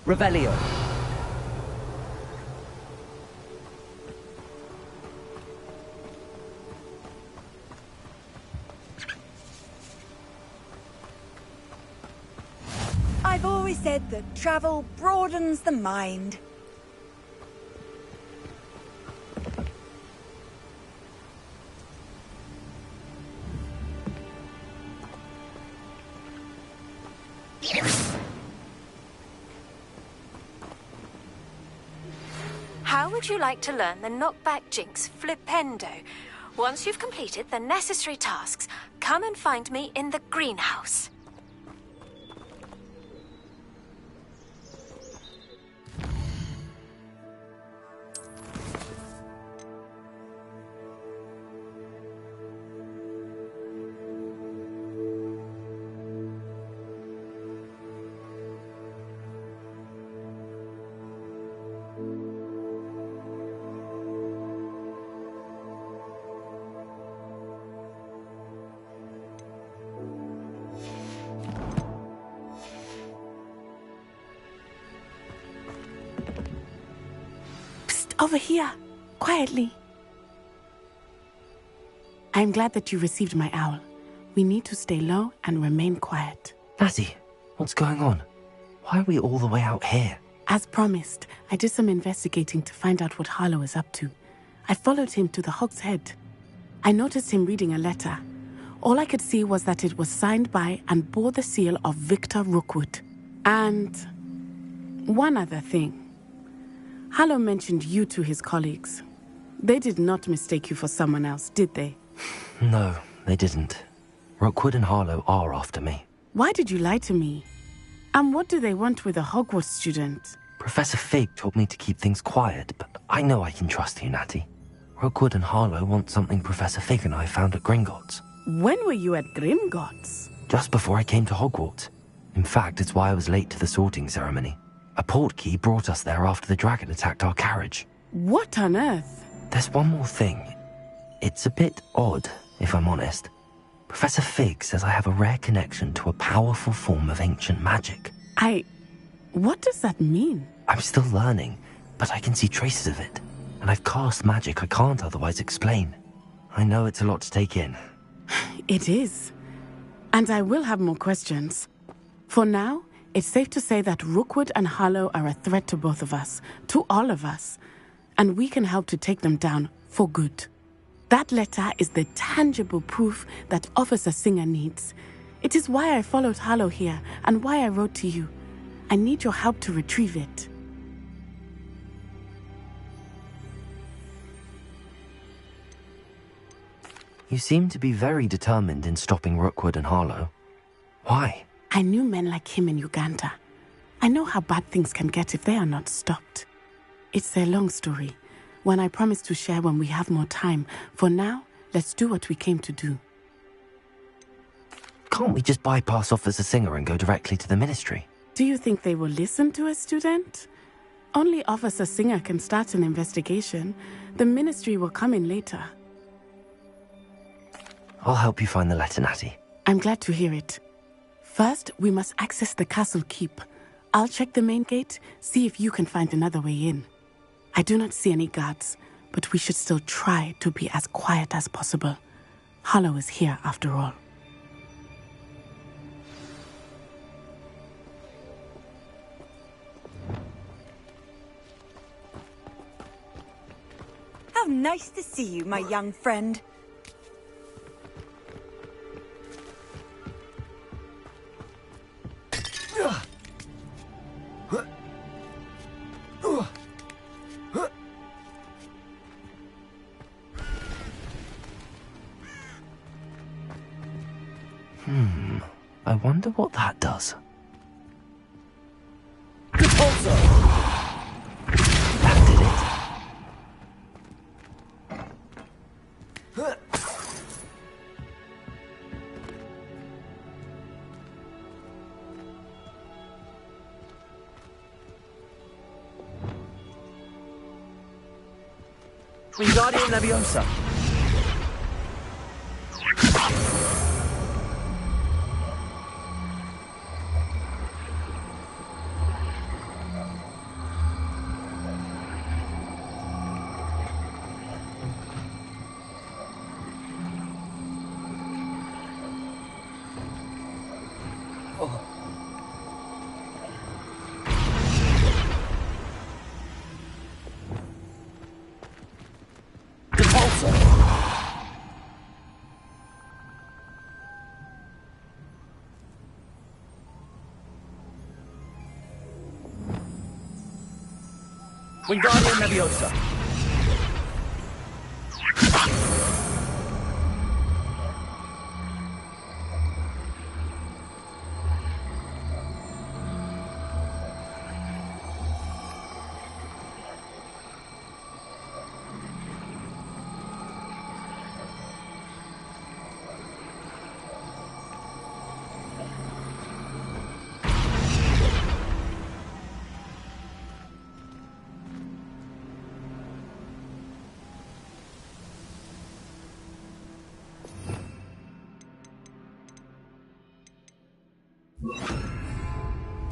Revelio. I've always said that travel broadens the mind. How would you like to learn the knockback jinx flipendo? Once you've completed the necessary tasks, come and find me in the greenhouse. Over here, quietly. I'm glad that you received my owl. We need to stay low and remain quiet. Natty, what's going on? Why are we all the way out here? As promised, I did some investigating to find out what Harlow is up to. I followed him to the Hog's Head. I noticed him reading a letter. All I could see was that it was signed by and bore the seal of Victor Rookwood. And one other thing. Harlow mentioned you to his colleagues. They did not mistake you for someone else, did they? No, they didn't. Rookwood and Harlow are after me. Why did you lie to me? And what do they want with a Hogwarts student? Professor Fig told me to keep things quiet, but I know I can trust you, Natty. Rookwood and Harlow want something Professor Fig and I found at Gringotts. When were you at Gringotts? Just before I came to Hogwarts. In fact, it's why I was late to the sorting ceremony. A portkey brought us there after the dragon attacked our carriage. What on earth? There's one more thing. It's a bit odd, if I'm honest. Professor Fig says I have a rare connection to a powerful form of ancient magic. What does that mean? I'm still learning, but I can see traces of it. And I've cast magic I can't otherwise explain. I know it's a lot to take in. It is. And I will have more questions. For now, it's safe to say that Rookwood and Harlow are a threat to both of us, to all of us, and we can help to take them down for good. That letter is the tangible proof that Officer Singer needs. It is why I followed Harlow here and why I wrote to you. I need your help to retrieve it. You seem to be very determined in stopping Rookwood and Harlow. Why? I knew men like him in Uganda. I know how bad things can get if they are not stopped. It's a long story, one I promise to share when we have more time. For now, let's do what we came to do. Can't we just bypass Officer Singer and go directly to the Ministry? Do you think they will listen to a student? Only Officer Singer can start an investigation. The Ministry will come in later. I'll help you find the letter, Natty. I'm glad to hear it. First, we must access the castle keep. I'll check the main gate, see if you can find another way in. I do not see any guards, but we should still try to be as quiet as possible. Harlow is here after all. How nice to see you, my young friend. I wonder what that does. That did it. Wingardium Leviosa. Wingardium Leviosa.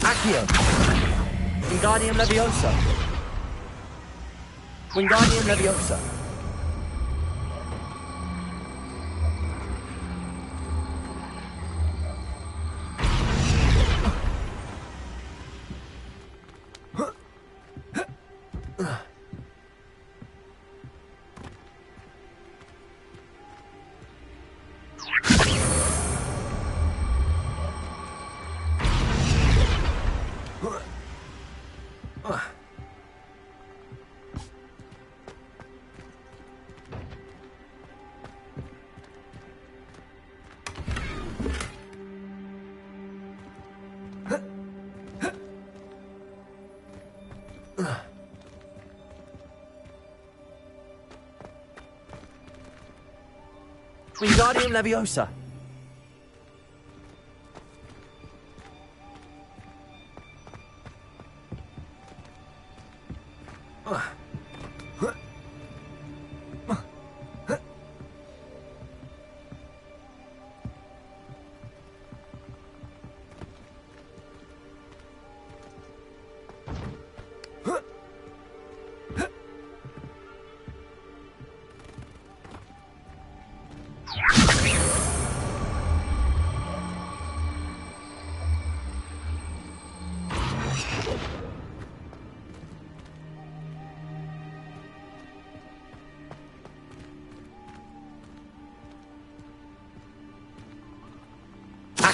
Accio. Wingardium Leviosa. Wingardium Leviosa. Wingardium Leviosa.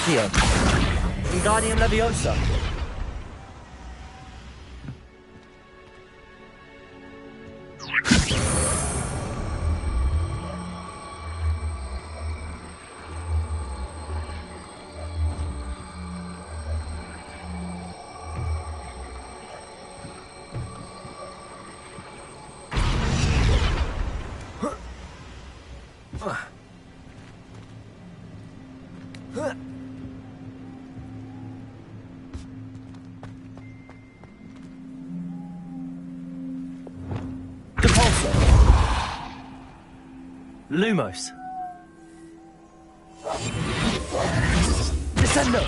Accio. Wingardium Leviosa. Lumos. Descendo.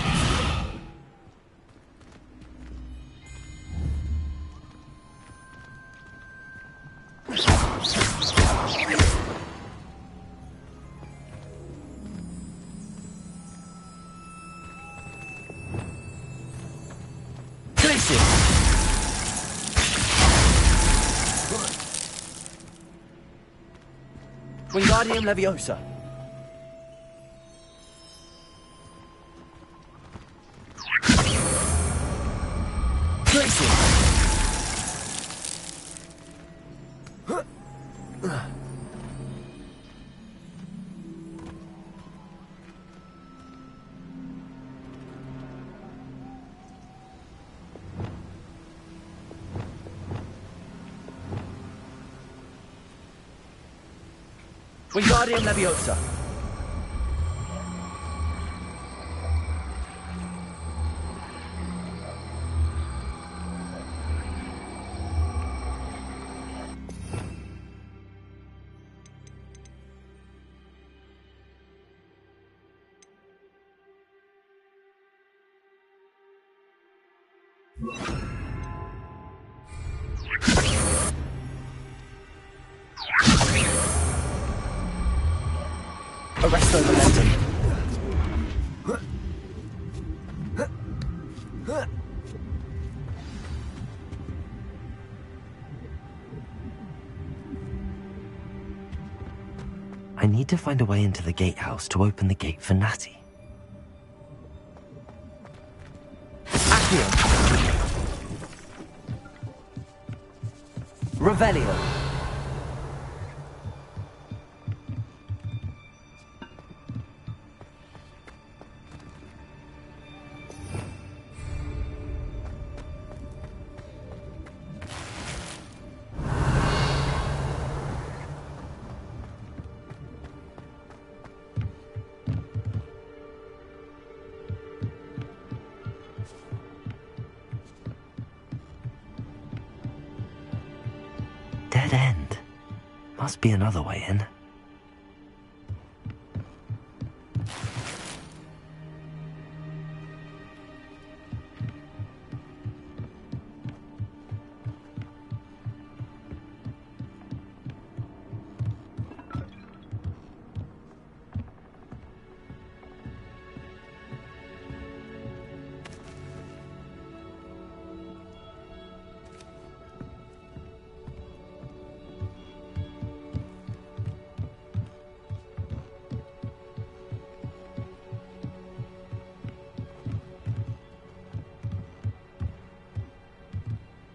Wingardium Leviosa. Tracy. Wingardium Leviosa. Arresto momentum. need to find a way into the gatehouse to open the gate for Natty. Accio. Revelio. Dead end. Must be another way in.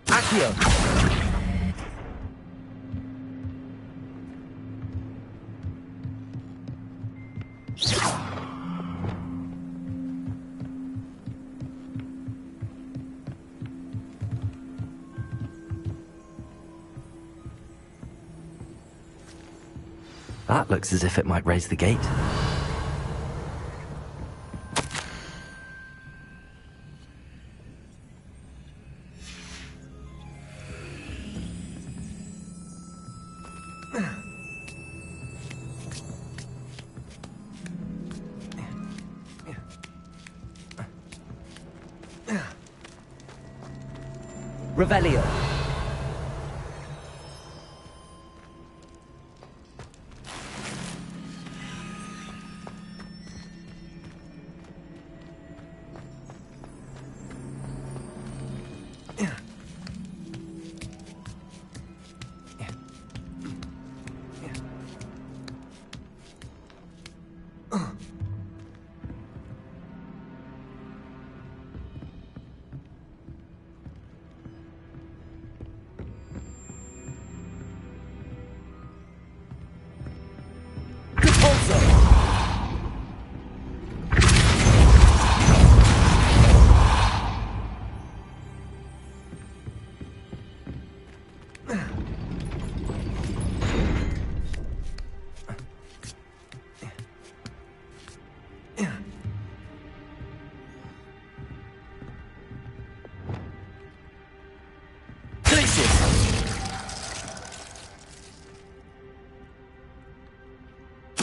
Accio. That looks as if it might raise the gate. Revelio.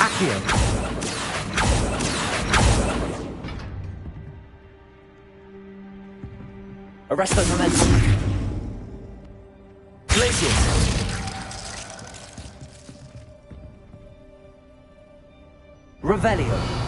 Accio. Arresto momentum. Glacius. Revelio.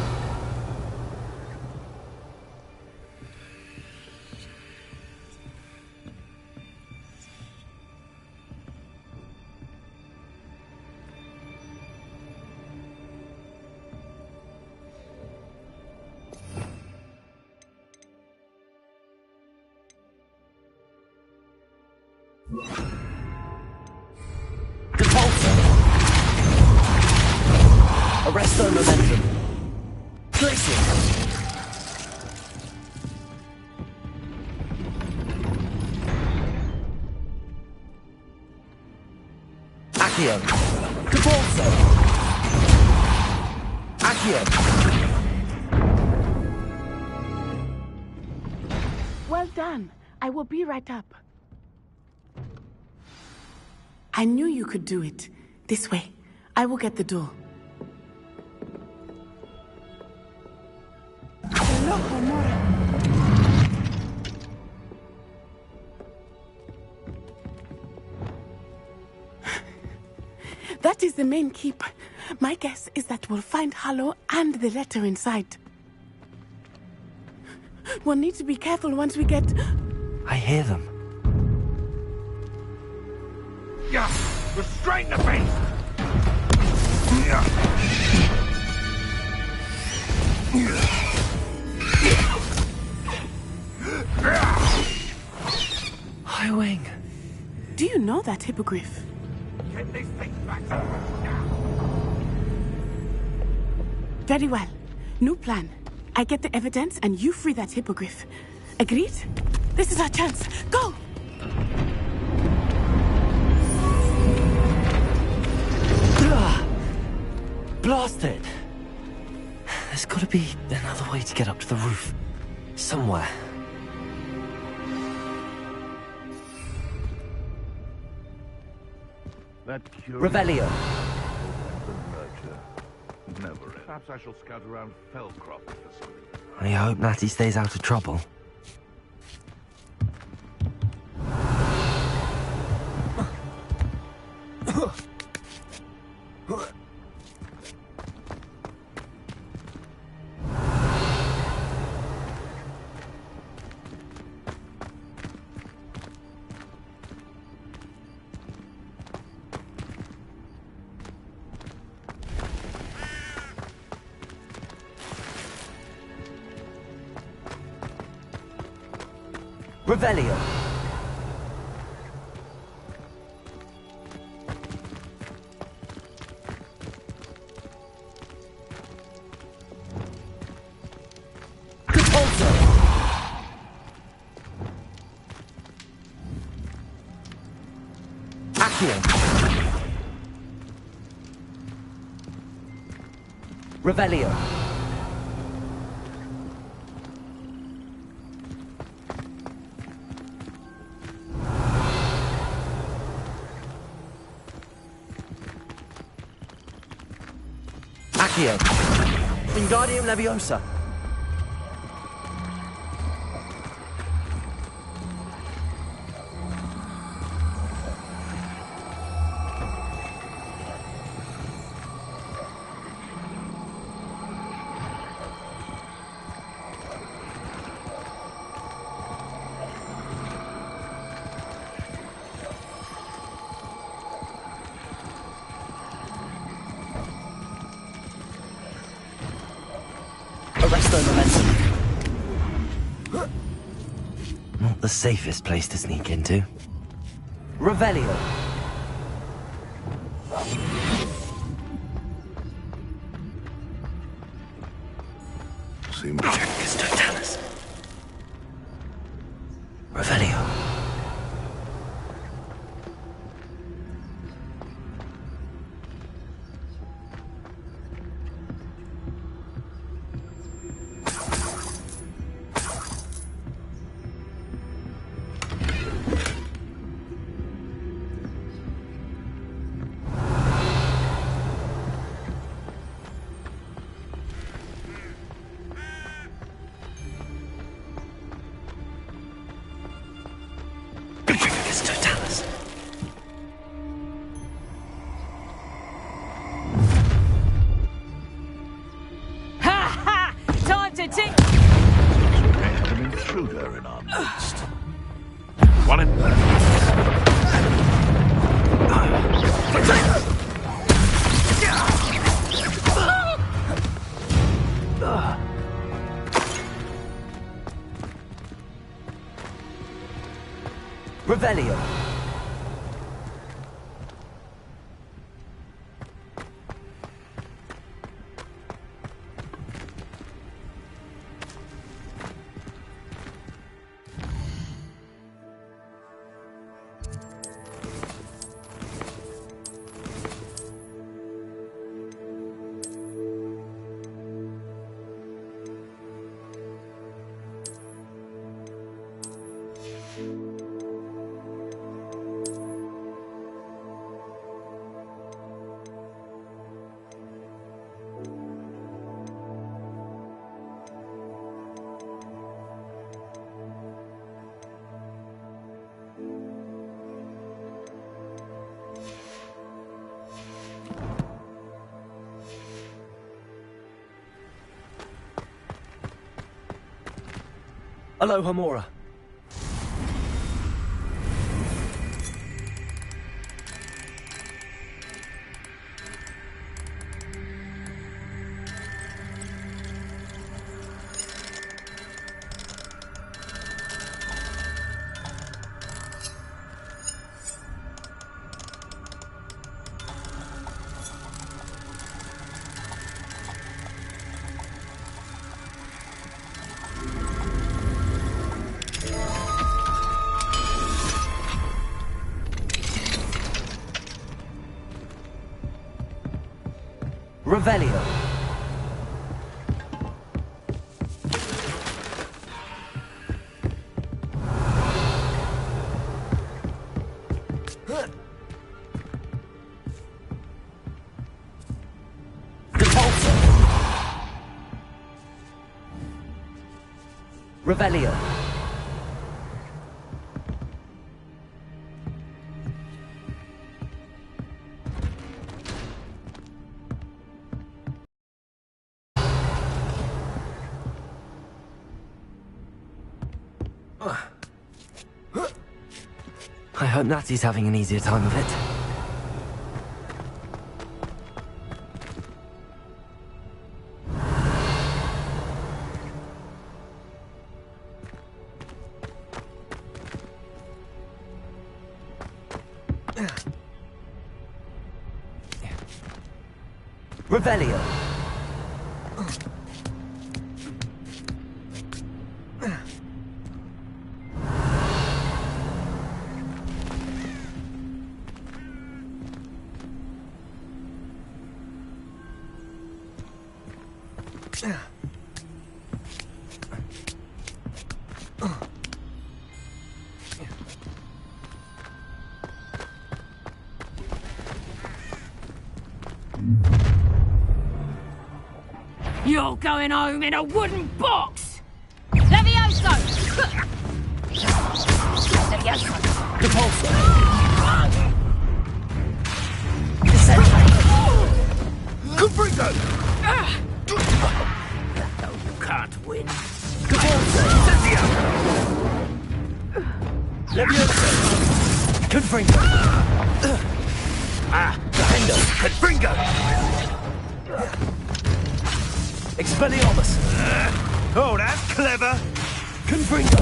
Arresto momentum. Glacius. Accio. Cabalzo. Accio. Well done. I will be right up. I knew you could do it. This way. I will get the door. That is the main keep. My guess is that we'll find Harlow and the letter inside. We'll need to be careful once we get... I hear them. Yeah, restrain the beast! Yeah. High Wing. Do you know that hippogriff? Get these things back. Very well. New plan. I get the evidence and you free that hippogriff. Agreed? This is our chance. Go! Blasted! There's gotta be another way to get up to the roof. Somewhere. That cure. Revelio. Never. Perhaps I shall scout around Fellcroft for something. I hope Natty stays out of trouble. Revelio. Capolto. Accio. Revelio. Accio. Wingardium Leviosa. Arresto momentum. Not the safest place to sneak into. Revelio. Seems Totalis. Revelio. Totalis. Ha ha! Time to tick. we had an intruder in our midst. One in. Revelio. Aloha Mora. Revelio. Revelio. I hope Natty's having an easier time of it. Revelio. You're going home in a wooden box! Levioso! Levioso! Repulsor. Confringo! No, you can't win. Incendio! Levioso. Confringo. Defendo! Confringo! Expelliarmus. Oh, that's clever! Confringo.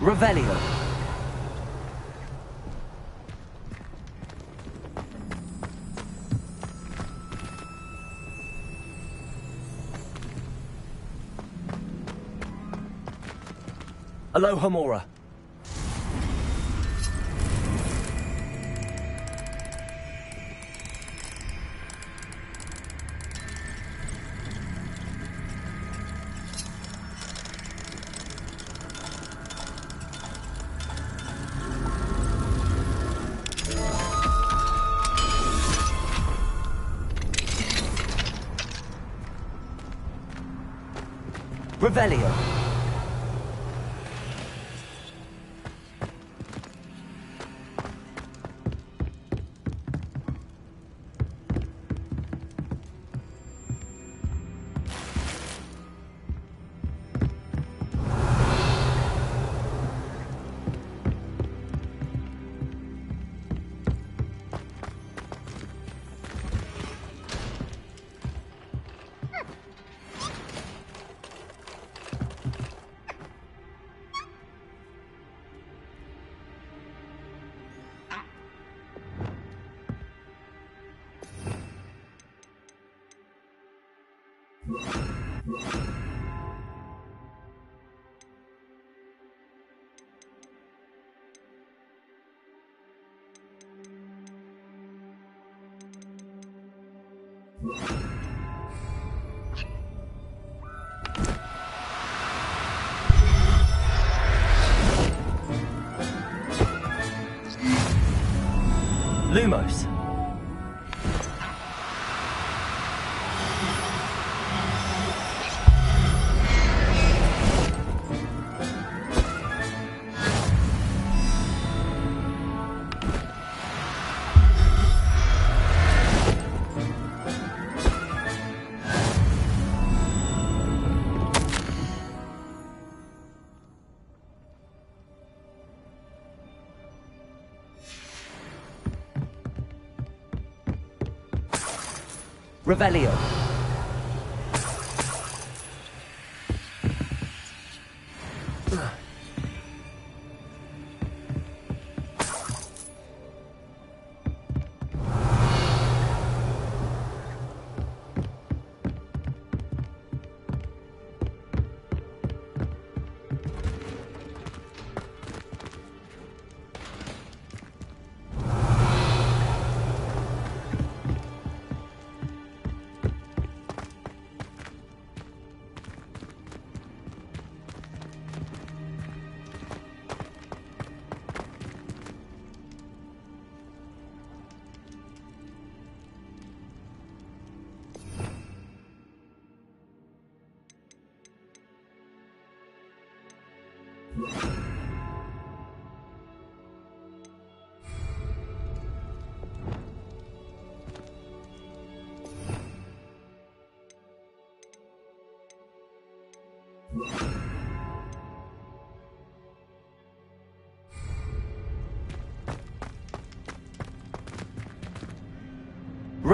Revelio. Alohomora. Revelio. Lumos. Revelio.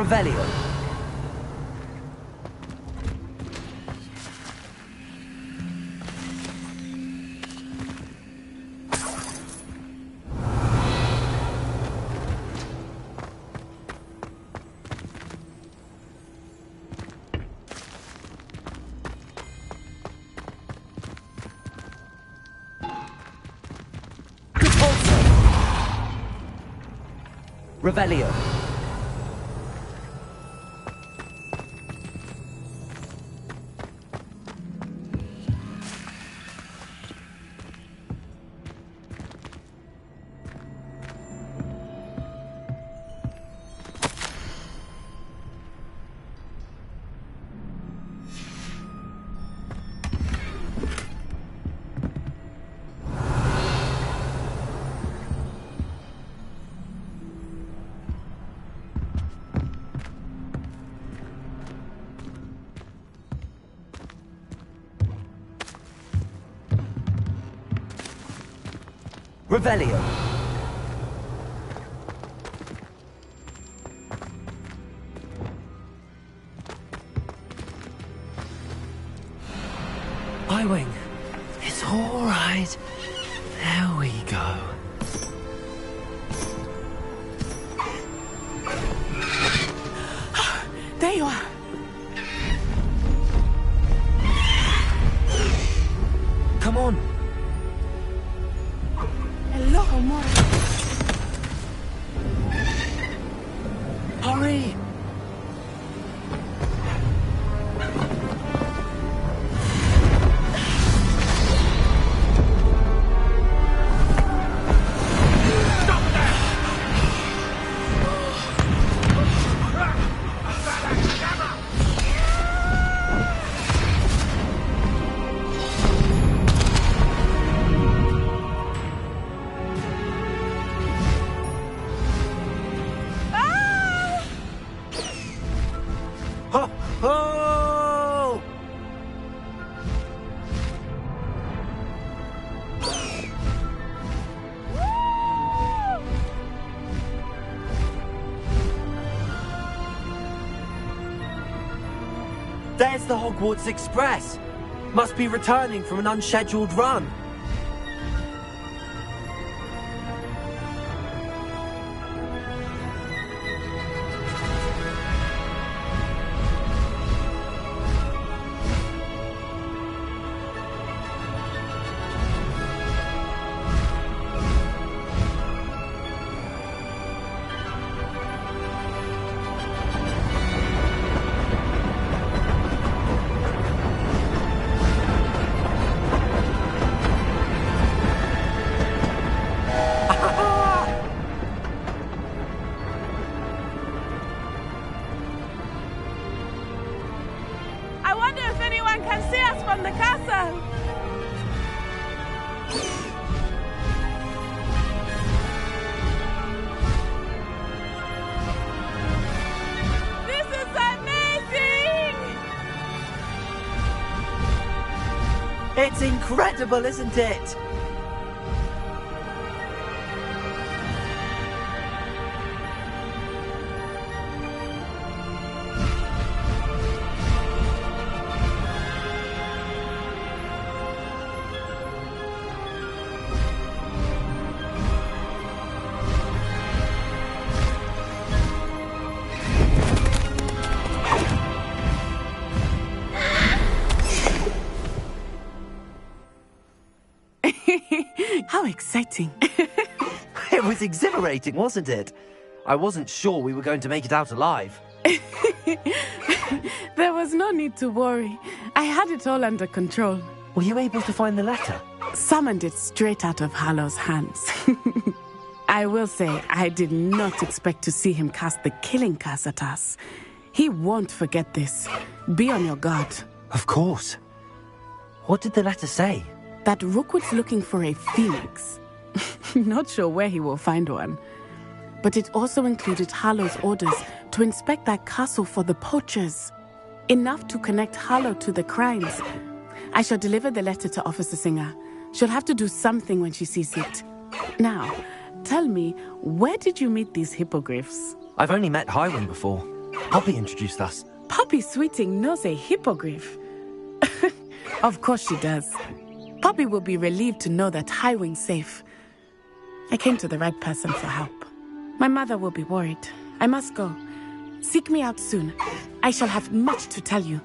Revelio. Revelio. Revelio. Highwing, it's all right. There we go. There you are. Come on. Hello, more. Hurry! Oh! There's the Hogwarts Express. Must be returning from an unscheduled run. I wonder if anyone can see us from the castle. This is amazing! It's incredible, isn't it? How exciting. It was exhilarating, wasn't it? I wasn't sure we were going to make it out alive. There was no need to worry. I had it all under control. Were you able to find the letter? Summoned it straight out of Hallow's hands. I will say, I did not expect to see him cast the killing curse at us. He won't forget this. Be on your guard. Of course. What did the letter say? That Rookwood's looking for a phoenix. Not sure where he will find one. But it also included Hallow's orders to inspect that castle for the poachers. Enough to connect Hallow to the crimes. I shall deliver the letter to Officer Singer. She'll have to do something when she sees it. Now, tell me, where did you meet these hippogriffs? I've only met Highwing before. Poppy introduced us. Poppy Sweeting knows a hippogriff. Of course she does. Poppy will be relieved to know that Highwing's safe. I came to the right person for help. My mother will be worried. I must go. Seek me out soon. I shall have much to tell you.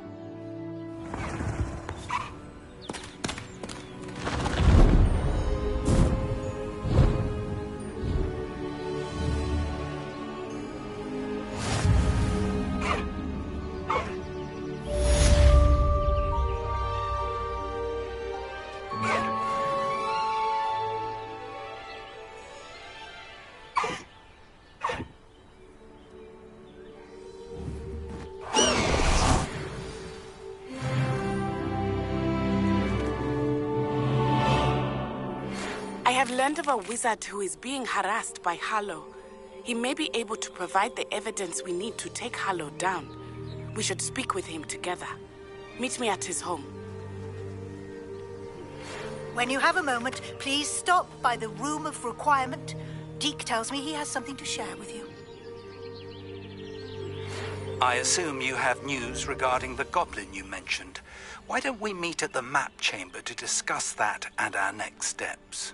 I have learned of a wizard who is being harassed by Harlow. He may be able to provide the evidence we need to take Harlow down. We should speak with him together. Meet me at his home. When you have a moment, please stop by the Room of Requirement. Deke tells me he has something to share with you. I assume you have news regarding the goblin you mentioned. Why don't we meet at the map chamber to discuss that and our next steps?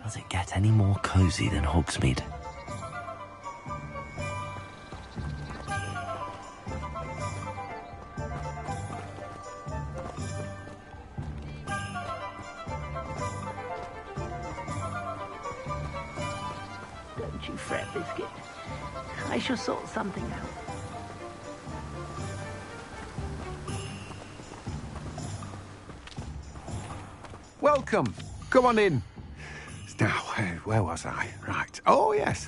Does it get any more cozy than Hogsmeade? Don't you fret, Biscuit. I shall sort something out. Welcome. Come on in. Now, where was I? Right. Oh, yes.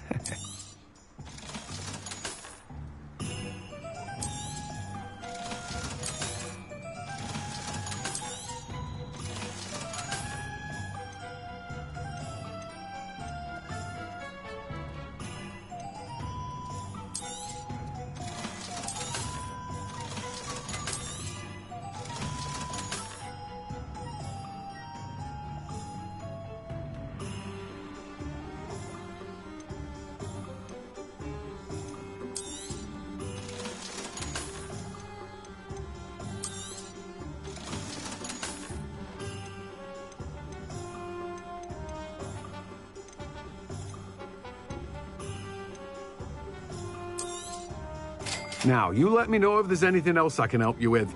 Now, you let me know if there's anything else I can help you with.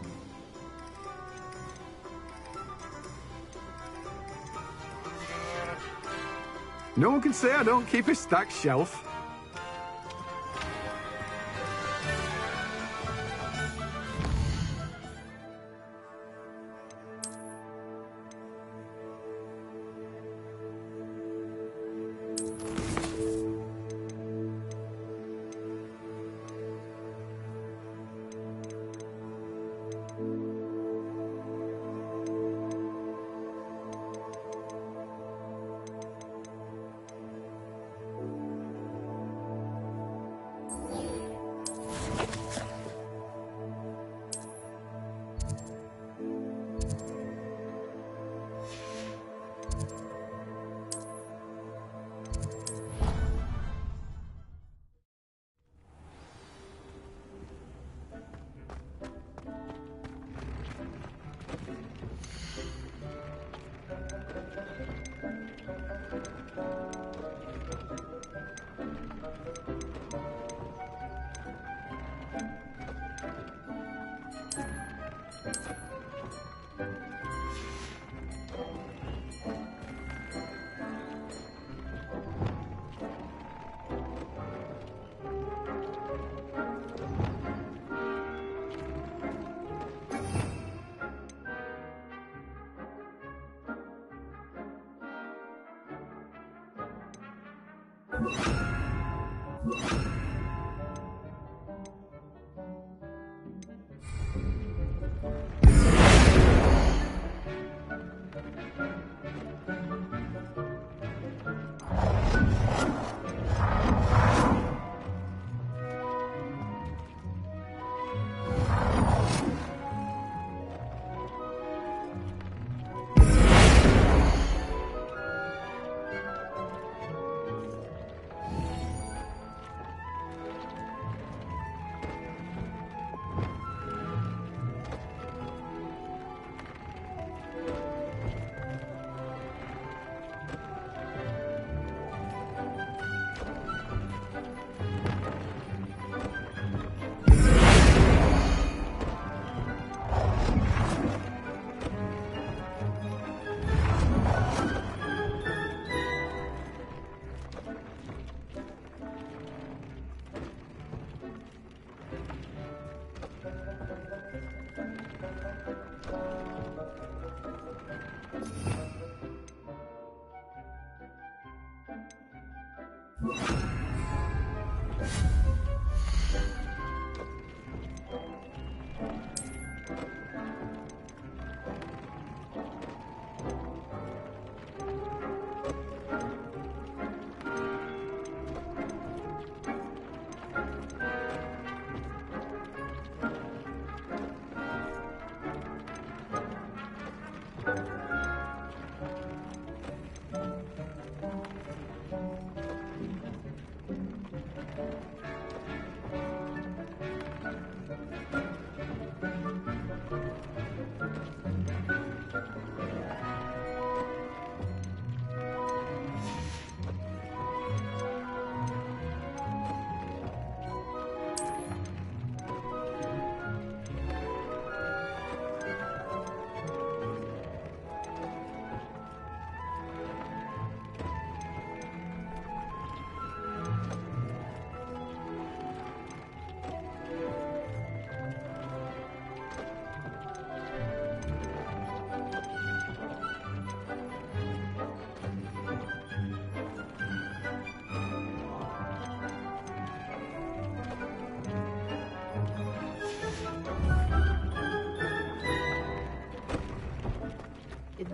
No one can say I don't keep a stacked shelf.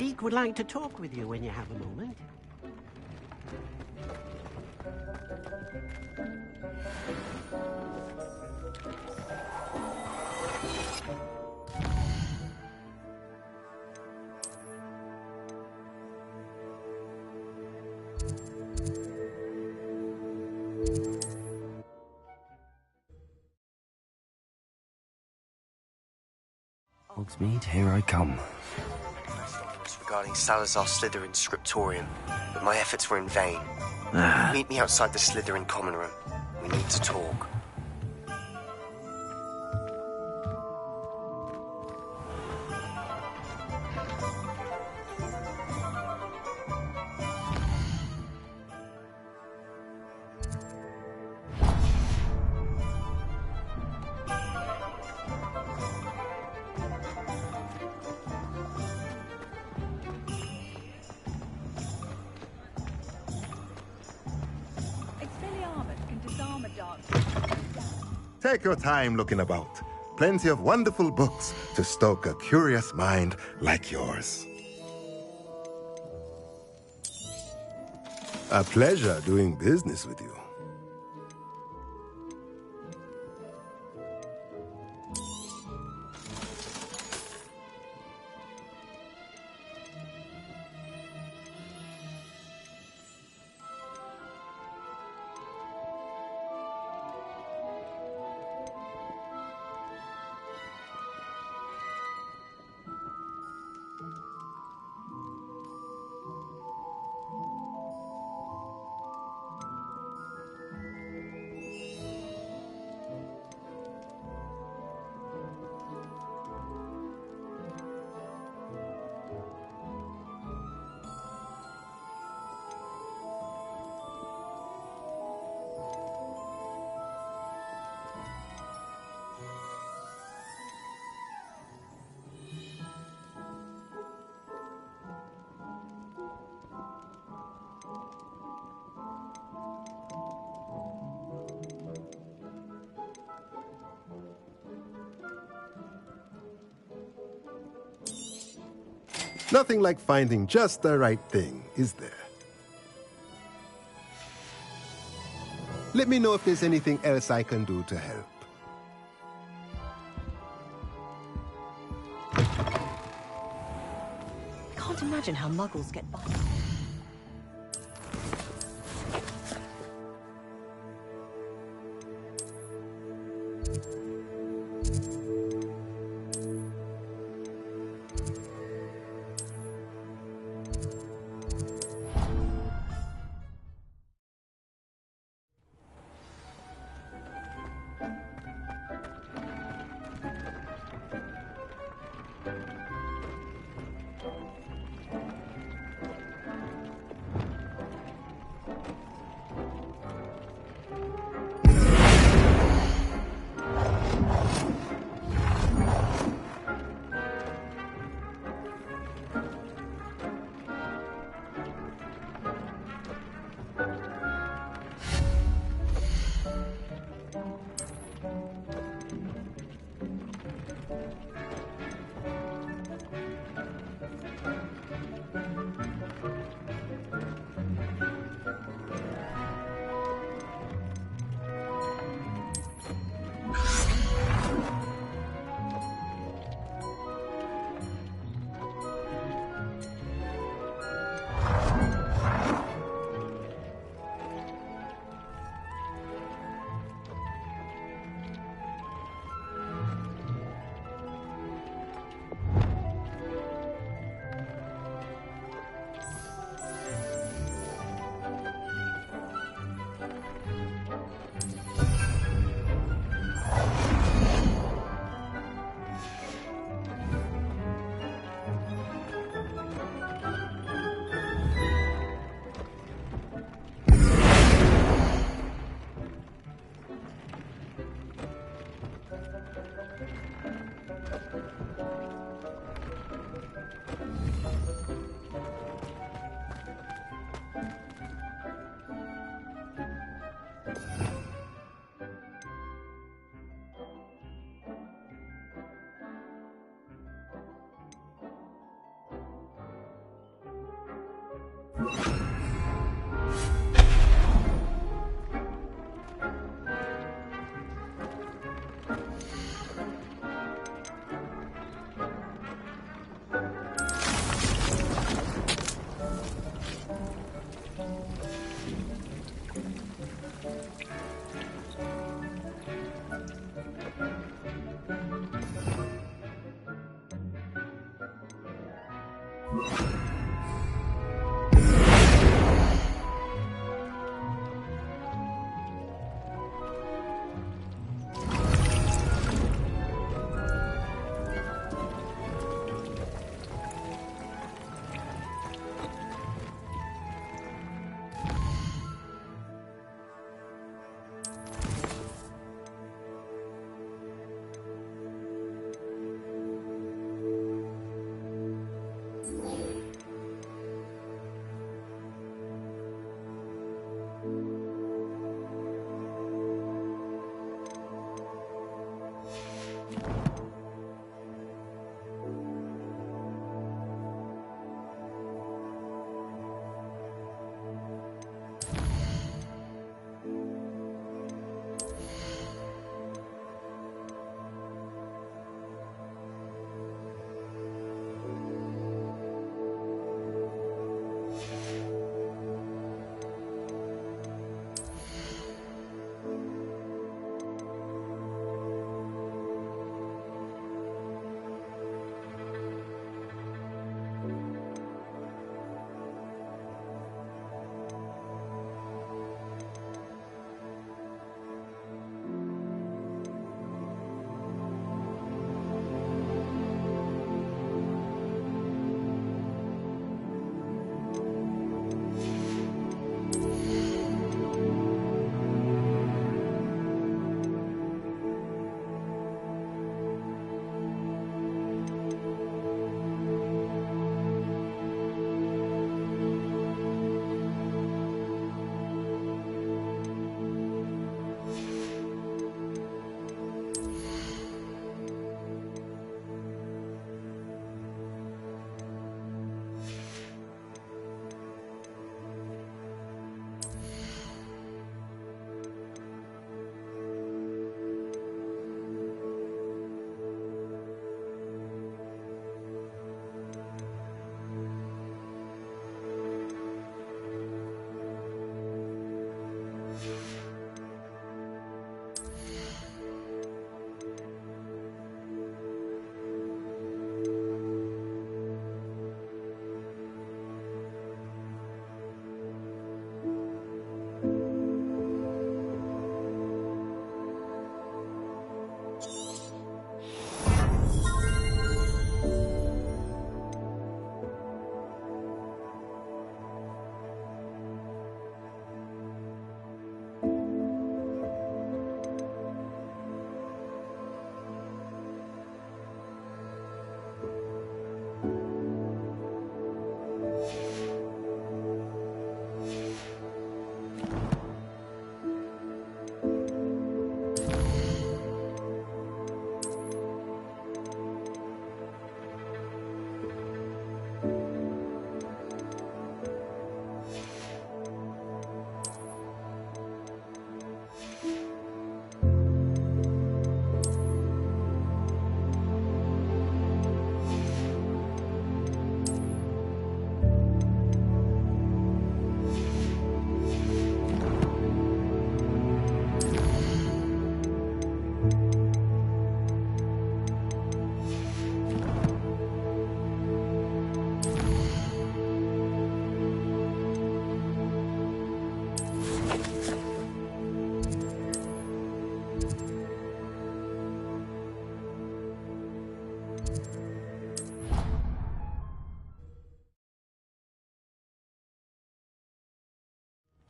Deke would like to talk with you when you have a moment. Hogsmeade, here I come. Regarding Salazar Slytherin's scriptorium, but my efforts were in vain. Meet me outside the Slytherin common room. We need to talk. Take your time looking about. Plenty of wonderful books to stoke a curious mind like yours. A pleasure doing business with you. Nothing like finding just the right thing, is there? Let me know if there's anything else I can do to help. Can't imagine how muggles get by.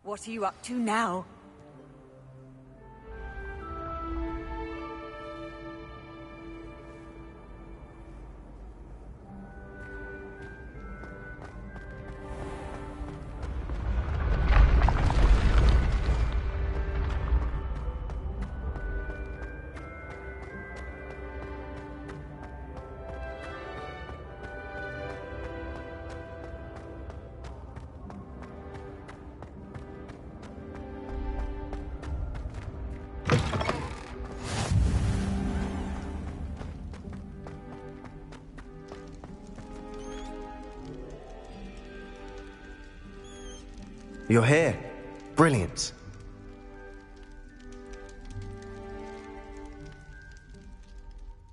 What are you up to now? You're here. Brilliant.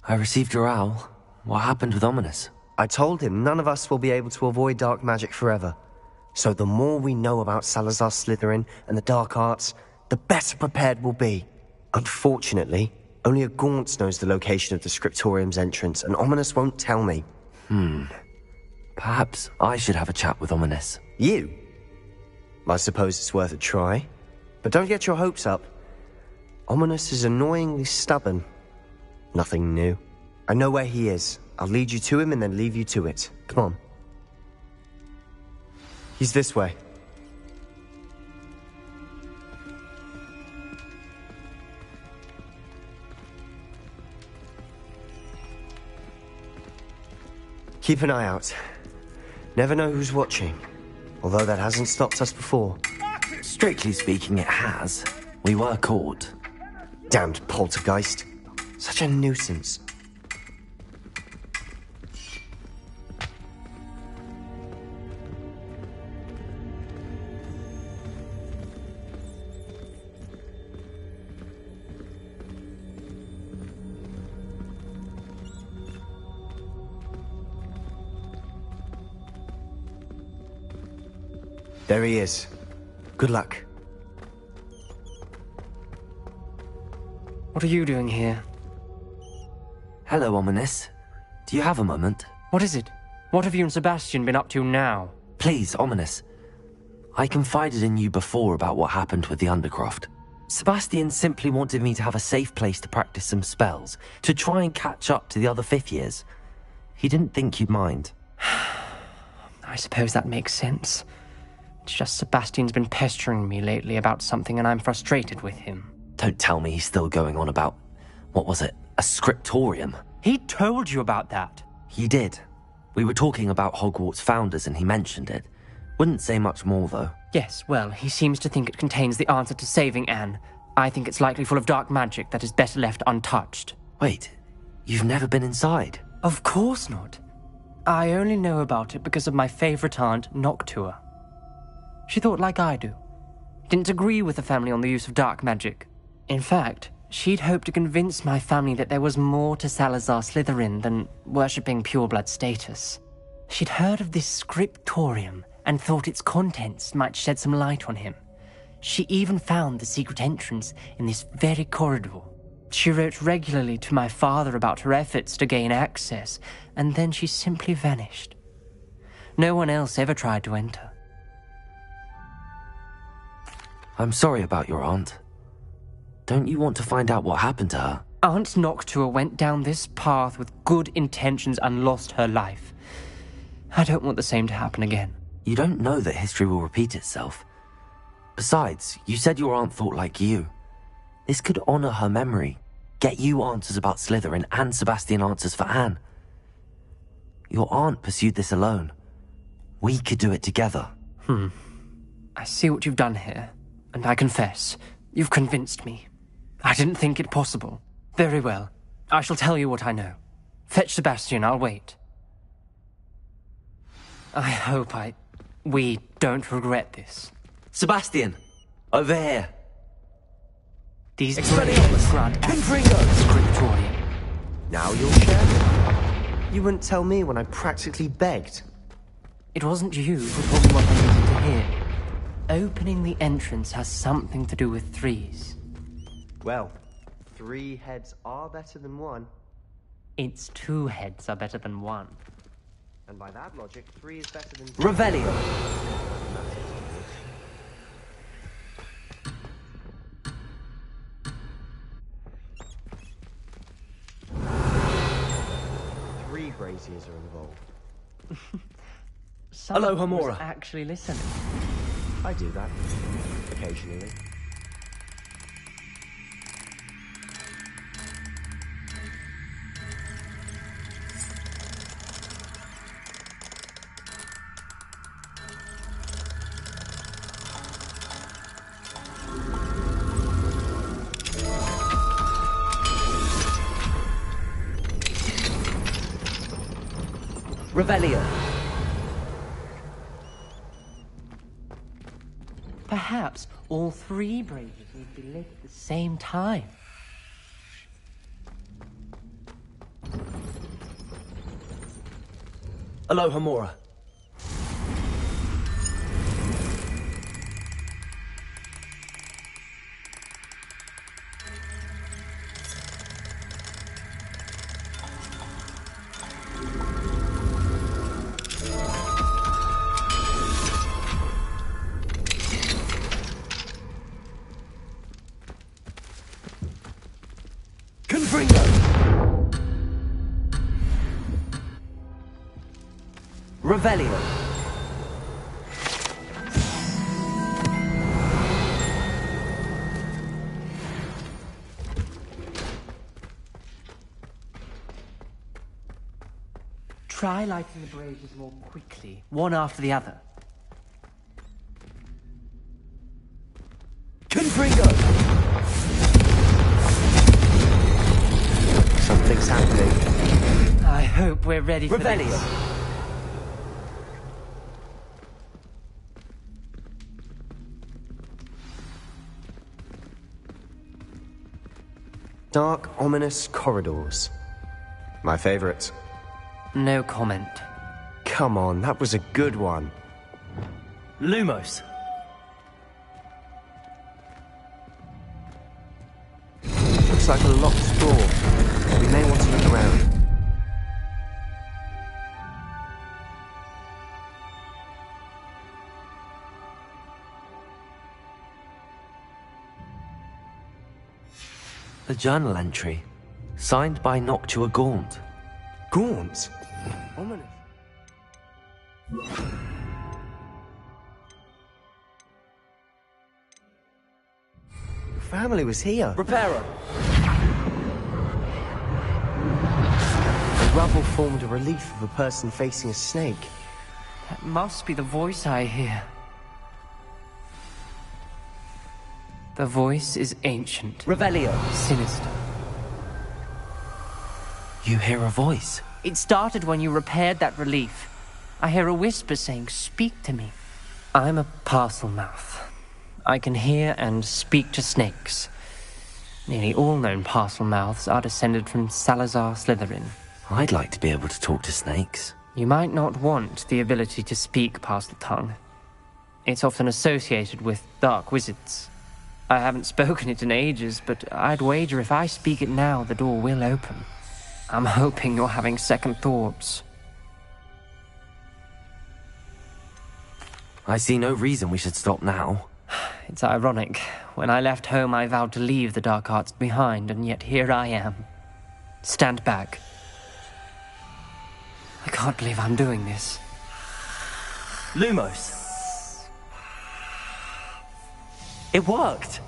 I received your owl. What happened with Ominous? I told him none of us will be able to avoid dark magic forever. So the more we know about Salazar Slytherin and the dark arts, the better prepared we'll be. Unfortunately, only a Gaunt knows the location of the Scriptorium's entrance, and Ominous won't tell me. Perhaps I should have a chat with Ominous. You? I suppose it's worth a try. But don't get your hopes up. Ominous is annoyingly stubborn. Nothing new. I know where he is. I'll lead you to him and then leave you to it. Come on. He's this way. Keep an eye out. Never know who's watching. Although that hasn't stopped us before. Strictly speaking, it has. We were caught. Damned poltergeist. Such a nuisance. There he is. Good luck. What are you doing here? Hello, Ominous. Do you have a moment? What is it? What have you and Sebastian been up to now? Please, Ominous. I confided in you before about what happened with the Undercroft. Sebastian simply wanted me to have a safe place to practice some spells, to try and catch up to the other fifth years. He didn't think you'd mind. I suppose that makes sense. It's just Sebastian's been pestering me lately about something and I'm frustrated with him. Don't tell me he's still going on about, what was it, a scriptorium? He told you about that. He did. We were talking about Hogwarts founders and he mentioned it. Wouldn't say much more, though. Yes, well, he seems to think it contains the answer to saving Anne. I think it's likely full of dark magic that is better left untouched. Wait, you've never been inside? Of course not. I only know about it because of my favourite aunt, Noctua. She thought like I do. Didn't agree with the family on the use of dark magic. In fact, she'd hoped to convince my family that there was more to Salazar Slytherin than worshipping pureblood status. She'd heard of this scriptorium and thought its contents might shed some light on him. She even found the secret entrance in this very corridor. She wrote regularly to my father about her efforts to gain access, and then she simply vanished. No one else ever tried to enter. I'm sorry about your aunt. Don't you want to find out what happened to her? Aunt Noctua went down this path with good intentions and lost her life. I don't want the same to happen again. You don't know that history will repeat itself. Besides, you said your aunt thought like you. This could honor her memory, get you answers about Slytherin and Sebastian answers for Anne. Your aunt pursued this alone. We could do it together. I see what you've done here. And I confess, you've convinced me. I didn't think it possible. Very well. I shall tell you what I know. Fetch Sebastian, I'll wait. I hope we don't regret this. Sebastian! Over here! These grant Scriptorium. Now you'll share? You wouldn't tell me when I practically begged. It wasn't you who told me what I needed to hear. Opening the entrance has something to do with threes. Well, 3 heads are better than 1. It's 2 heads are better than 1. And by that logic, 3 is better than... Revelio! braziers are involved. Hello, Hamura. Actually listening. I do that. Occasionally. Revelio. Perhaps all three braziers would be lit at the same time. Hello, Hamura. Revelio. Try lighting the braziers more quickly, one after the other. Confringo! Something's happening. I hope we're ready for Revelio. this. Dark, ominous corridors. My favorite. No comment. Come on, that was a good one. Lumos. Looks like a locked door. We may want to look around. A journal entry, signed by Noctua Gaunt. Gaunt? Ominous. Your family was here. Reparo. The rubble formed a relief of a person facing a snake. That must be the voice I hear. The voice is ancient. Revelio. Sinister. You hear a voice? It started when you repaired that relief. I hear a whisper saying, "Speak to me." I'm a parcel mouth. I can hear and speak to snakes. Nearly all known parcel mouths are descended from Salazar Slytherin. I'd like to be able to talk to snakes. You might not want the ability to speak parcel tongue. It's often associated with dark wizards. I haven't spoken it in ages, but I'd wager if I speak it now, the door will open. I'm hoping you're having second thoughts. I see no reason we should stop now. It's ironic. When I left home, I vowed to leave the dark arts behind, and yet here I am. Stand back. I can't believe I'm doing this. Lumos. It worked!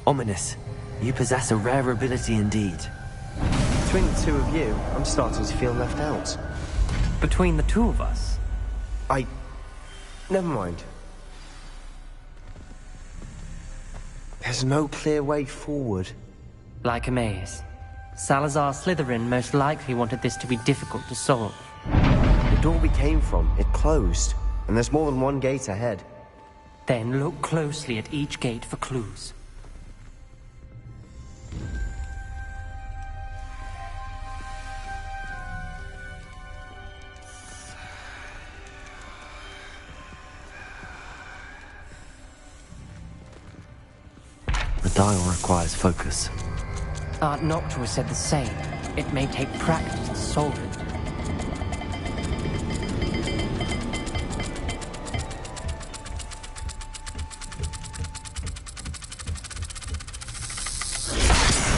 Ominous. You possess a rare ability indeed. Between the two of you, I'm starting to feel left out. Between the two of us? Never mind. There's no clear way forward. Like a maze. Salazar Slytherin most likely wanted this to be difficult to solve. The door we came from, it closed. And there's more than one gate ahead. Then look closely at each gate for clues. The dial requires focus. Aunt Noctua said the same. It may take practice to solve it.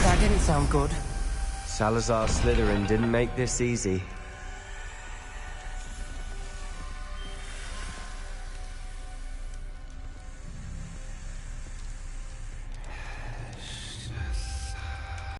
That didn't sound good. Salazar Slytherin didn't make this easy.